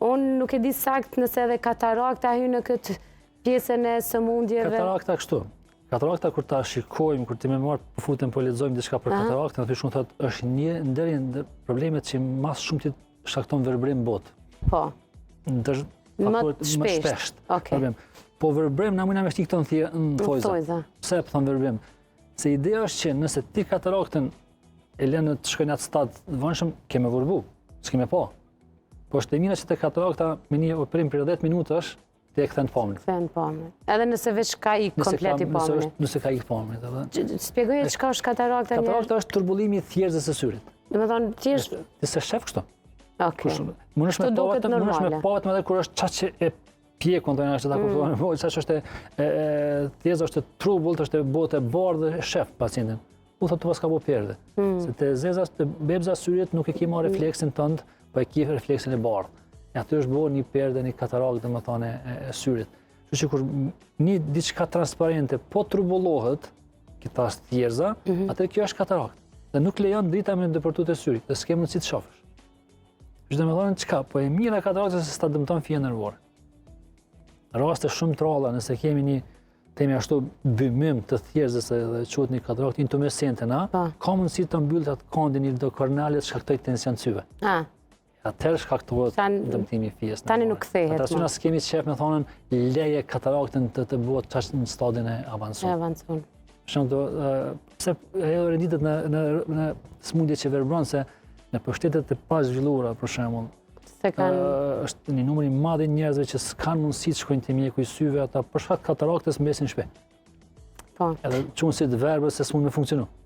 Unë nuk e di sakt nëse edhe katarakta hy në këtë pjesën e sëmundjeve. Katarakta kështu. Katarakta kur ta shikojmë, kur ti më marr përfutën po lexojmë diçka për kataraktën, aty shumë thotë është një ndër problemet që mas shumë ti shkakton verbrim botë. Po. Më shpesht. Okej. Po verbrim na mundna me shti këto në thojza. Pse po thon verbrim? Se ideja është që nëse ti kataraktën e lënë të shkojnë atë stad të vonshëm, kemë vurbu, s'kemë pa. Po është e mira që te katarakta me një oprim për 10 minutash ti e kthen pamjen. Kthen pamjen. Edhe nëse veç ka i komplet i pamjen. Nëse ka i pamjen, edhe. Shpjegoje çka është katarakta? Katarakta është turbullimi i thjerëzës së syrit. Domethënë thjesht ti se shef kështu. Okej. Mundesh me pavat edhe kur është çaq që e pjekun tonë ashtu ta kupton. Po çaq është thjesht është trubull, është botë e bardhë e shef pacientin. U thotë pas ka bu perde. Se te zeza te bebza syrit nuk e ke marrë refleksin tënd, po e ke refleksin e bardhë. E aty është bërë një perde, një katarakt domethënë e syrit. Kështu që kur një diçka transparente po trubullohet, këta thjerza, atë kjo është katarakt. Dhe nuk lejon drita me ndëpërtut e syrit, dhe s'ke mundësi të shohësh. Është domethënë çka, po e mira kataraktës se sta dëmton fije nervore. Raste shumë të rralla nëse kemi një temi ashtu bimim të thjerëzës dhe quhet një katarakt intumescente ka mundësi të mbyllë atë kondin i kornealit shkaktoj tension syve. Atëherë shkaktohet dëmtimi i fijes. Tani nuk kthehet. Atë as kemi shef me thonën leje kataraktën të bëhet çast në stadin e avancuar. Shumë pse ajo renditet në smundje që verbron se në pushtetet e pazhvilluara për shembull është një numër i madh i njerëzve që s'kan mundësi të shkojnë te mjeku i syve, ata për shkak të kataraktës mbesin në shtëpi. Po. Edhe çunësit verbës se s'mund të funksionojnë.